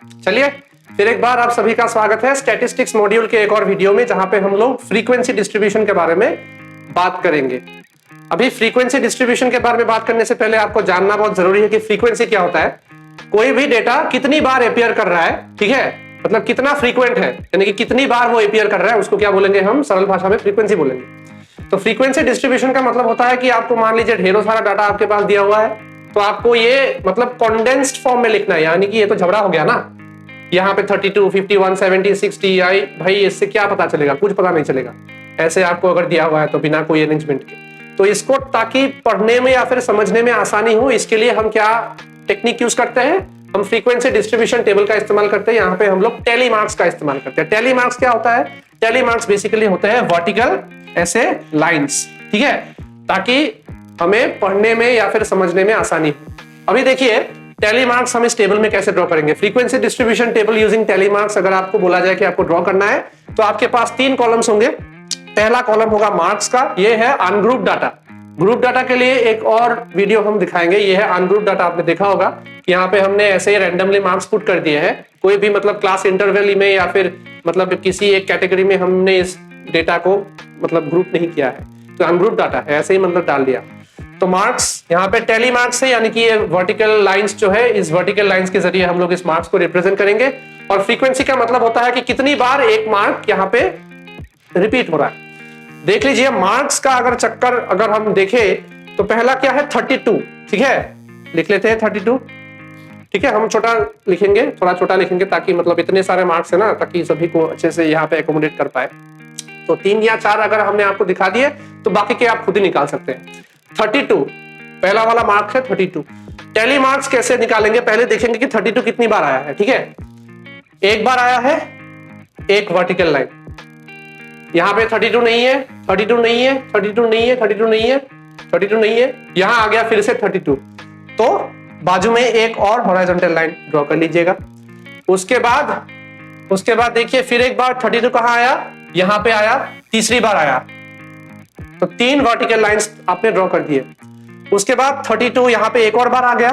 चलिए फिर एक बार आप सभी का स्वागत है स्टैटिस्टिक्स मॉड्यूल के एक और वीडियो में, जहां पे हम लोग फ्रीक्वेंसी डिस्ट्रीब्यूशन के बारे में बात करेंगे। अभी फ्रीक्वेंसी डिस्ट्रीब्यूशन के बारे में बात करने से पहले आपको जानना बहुत जरूरी है कि फ्रीक्वेंसी क्या होता है। कोई भी डेटा कितनी बार अपीयर कर रहा है, ठीक है, मतलब कितना फ्रीक्वेंट है, यानी कि कितनी बार वो अपीयर कर रहा है, उसको क्या बोलेंगे हम, सरल भाषा में फ्रीक्वेंसी बोलेंगे। तो फ्रीक्वेंसी डिस्ट्रीब्यूशन का मतलब होता है कि आपको मान लीजिए ढेरों सारा डाटा आपके पास दिया हुआ है, तो आपको ये मतलब कॉन्डेंस्ड फॉर्म में लिखना है, यानी कि ये तो झगड़ा हो गया ना, यहाँ पे 32, 51, 70, 60 आई, भाई इससे क्या पता चलेगा, कुछ पता नहीं चलेगा ऐसे आपको अगर दिया हुआ है तो बिना कोई अरेंजमेंट के। तो इसको ताकि पढ़ने में या फिर समझने में आसानी हो, इसके लिए हम क्या टेक्निक यूज करते हैं, हम फ्रीक्वेंसी डिस्ट्रीब्यूशन टेबल का इस्तेमाल करते हैं। यहाँ पे हम लोग टेली मार्क्स का इस्तेमाल करते हैं। टेली मार्क्स क्या होता है? टेली मार्क्स बेसिकली होते हैं वर्टिकल ऐसे लाइंस, ठीक है, ताकि हमें पढ़ने में या फिर समझने में आसानी हो। अभी देखिए टेली मार्क्स हम इस टेबल में कैसे ड्रॉ करेंगे। Frequency distribution table using tally marks अगर आपको बोला जाए कि आपको ड्रॉ करना है, तो आपके पास 3 कॉलम्स होंगे। पहला कॉलम होगा मार्क्स का, ये है अनग्रुप डाटा। ग्रुप डाटा के लिए एक और वीडियो हम दिखाएंगे, ये है अनग्रुप डाटा। आपने देखा होगा कि यहाँ पे हमने ऐसे रैंडमली मार्क्स पुट कर दिए हैं, कोई भी मतलब क्लास इंटरवल में या फिर मतलब किसी एक कैटेगरी में हमने इस डेटा को मतलब ग्रुप नहीं किया है, तो अनग्रुप डाटा है, ऐसे ही मतलब डाल दिया। तो मार्क्स यहाँ पे टेली मार्क्स है, यानी कि ये वर्टिकल लाइंस जो है, इस वर्टिकल लाइंस के जरिए हम लोग इस मार्क्स को रिप्रेजेंट करेंगे। और फ्रीक्वेंसी का मतलब होता है कि कितनी बार एक मार्क यहाँ पे रिपीट हो रहा है। देख लीजिए मार्क्स का अगर चक्कर अगर हम देखें तो पहला क्या है 32, ठीक है, लिख लेते हैं 32, ठीक है। हम छोटा लिखेंगे, थोड़ा छोटा लिखेंगे ताकि मतलब इतने सारे मार्क्स है ना, ताकि सभी को अच्छे से यहाँ पे एकोमोडेट कर पाए। तो 3 या 4 अगर हमने आपको दिखा दिए तो बाकी के आप खुद ही निकाल सकते हैं। 32 पहला वाला मार्क्स है 32। टेली मार्क्स कैसे निकालेंगे, पहले देखेंगे कि 32 कितनी बार आया है, ठीक है। एक बार आया है एक वर्टिकल लाइन, यहाँ पे 32 नहीं है, 32 नहीं है, 32 नहीं है, 32 नहीं है, 32 नहीं है, यहां आ गया फिर से 32, तो बाजू में एक और हॉरिजॉन्टल लाइन ड्रॉ कर लीजिएगा। उसके बाद देखिए फिर एक बार 32 कहां आया, यहां पे आया, तीसरी बार आया, तो 3 वर्टिकल लाइंस आपने ड्रॉ कर दिए। उसके बाद 32 यहां पे एक और बार आ गया,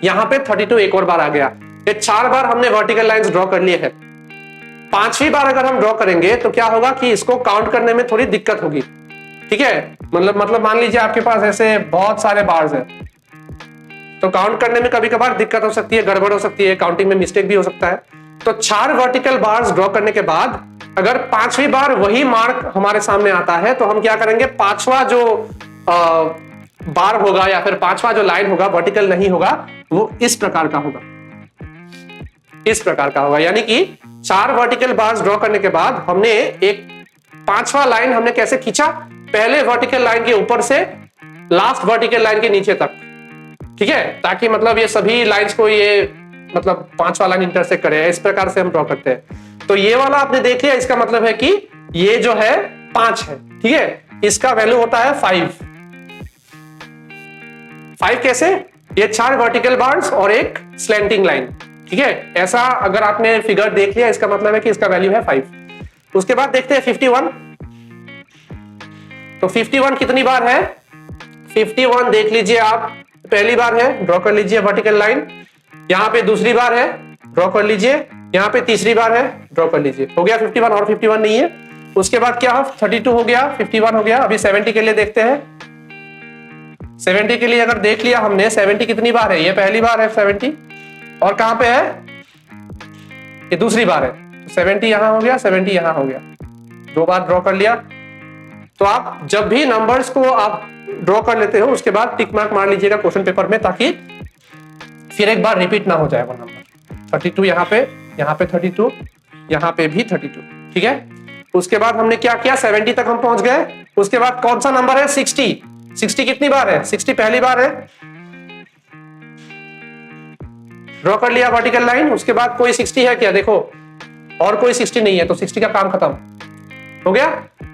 यहां पे 32 एक और बार आ गया। ये 4 बार हमने वर्टिकल लाइंस ड्रॉ कर लिए हैं। 5वीं बार अगर हम ड्रॉ करेंगे तो क्या होगा कि इसको काउंट करने में थोड़ी दिक्कत होगी, ठीक है। मतलब मान लीजिए आपके पास ऐसे बहुत सारे बार्स हैं, तो काउंट करने में कभी कभार दिक्कत हो सकती है, गड़बड़ हो सकती है, काउंटिंग में मिस्टेक भी हो सकता है। तो 4 वर्टिकल बार्स ड्रॉ करने के बाद अगर 5वीं बार वही मार्क हमारे सामने आता है, तो हम क्या करेंगे, 5वां जो बार होगा या फिर 5वां जो लाइन होगा वर्टिकल नहीं होगा, वो इस प्रकार का होगा, इस प्रकार का होगा। यानी कि 4 वर्टिकल बार्स ड्रॉ करने के बाद हमने एक 5वां लाइन हमने कैसे खींचा, पहले वर्टिकल लाइन के ऊपर से लास्ट वर्टिकल लाइन के नीचे तक, ठीक है, ताकि मतलब ये सभी लाइंस को ये मतलब 5वां लाइन इंटरसेक्ट करे। इस प्रकार से हम ड्रॉ करते हैं। तो ये वाला आपने देख लिया, इसका मतलब है कि ये जो है 5 है, ठीक है, इसका वैल्यू होता है 5 कैसे, ये 4 वर्टिकल बार्स और एक स्लैंटिंग लाइन, ठीक है। ऐसा अगर आपने फिगर देख लिया, इसका मतलब है कि इसका वैल्यू है 5। उसके बाद देखते हैं 51। तो 51 कितनी बार है, 51 देख लीजिए आप, पहली बार है, ड्रॉ कर लीजिए वर्टिकल लाइन, यहां पे दूसरी बार है, ड्रॉ कर लीजिए, यहां पे तीसरी बार है, ड्रॉ कर लीजिए, हो गया 51। और 51 नहीं है। उसके बाद क्या हो, 32 हो गया, 51 हो गया। अभी 70 के लिए देखते हैं। 70 के लिए अगर देख लिया हमने, 70 कितनी बार है, ये पहली बार है 70, और कहां पे है, ये दूसरी बार है, 70 यहां हो गया, 70 यहां हो गया, 2 बार ड्रॉ कर लिया। तो आप जब भी नंबर्स को आप ड्रॉ कर लेते हो, उसके बाद टिक मार्क मार लीजिएगा क्वेश्चन पेपर में, ताकि फिर एक बार रिपीट ना हो जाए वो नंबर। 32 यहाँ पे 32, यहाँ पे भी 32, ठीक है। उसके बाद हमने क्या किया, 70 तक हम पहुंच गए। उसके बाद कौन सा नंबर है, 60 कितनी बार है, 60 पहली बार है, ड्रॉ कर लिया वर्टिकल लाइन। उसके बाद कोई 60 है क्या, देखो, और कोई 60 नहीं है, तो 60 का काम खत्म हो गया।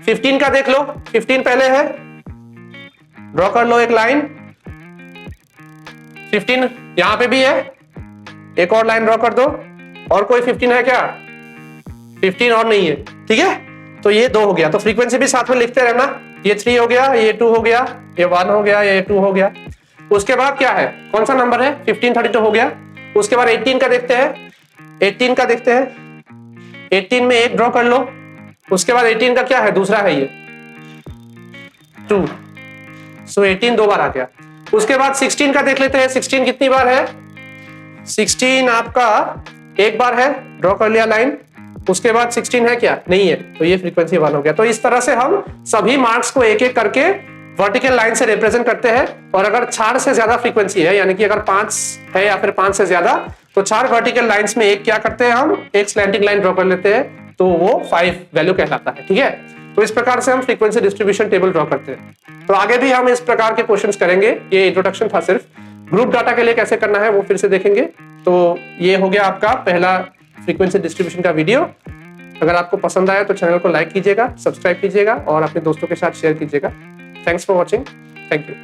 15 का देख लो, 15 पहले है, ड्रॉ कर लो एक लाइन, 15 यहां पे भी है, एक और लाइन ड्रॉ कर दो। और कोई 15 है क्या, 15 और नहीं है, ठीक है। तो ये 2 हो गया। तो फ्रीक्वेंसी भी साथ में लिखते रहना, ये 3 हो गया, ये 2 हो गया, ये 1 हो गया, ये 2 हो गया। उसके बाद क्या है, कौन सा नंबर है, 15, 32 हो गया। उसके बाद 18 का देखते हैं, 18 का देखते हैं, 18 में एक ड्रॉ कर लो, उसके बाद 18 का क्या है, दूसरा है ये 2, सो 18 दो बार आ गया। उसके बाद 16 का देख लेते हैं, 16 कितनी बार है, 16 आपका एक बार है, ड्रॉ कर लिया लाइन। उसके बाद 16 है क्या, नहीं है, तो ये फ्रीक्वेंसी 1 हो गया। तो इस तरह से हम सभी मार्क्स को एक एक करके वर्टिकल लाइन से रिप्रेजेंट करते हैं। और अगर 4 से ज्यादा फ्रीक्वेंसी है, यानी कि अगर 5 है या फिर 5 से ज्यादा, तो 4 वर्टिकल लाइंस में एक क्या करते हैं, हम एक स्लैंटिंग लाइन ड्रॉ कर लेते हैं, तो वो 5 वैल्यू कहलाता है। ठीक है, तो इस प्रकार से हम फ्रीक्वेंसी डिस्ट्रीब्यूशन टेबल ड्रॉ करते हैं। तो आगे भी हम इस प्रकार के क्वेश्चंस करेंगे। ये इंट्रोडक्शन था सिर्फ, ग्रुप डाटा के लिए कैसे करना है वो फिर से देखेंगे। तो ये हो गया आपका पहला फ्रीक्वेंसी डिस्ट्रीब्यूशन का वीडियो। अगर आपको पसंद आया तो चैनल को लाइक कीजिएगा, सब्सक्राइब कीजिएगा और अपने दोस्तों के साथ शेयर कीजिएगा। Thanks for watching, thank you.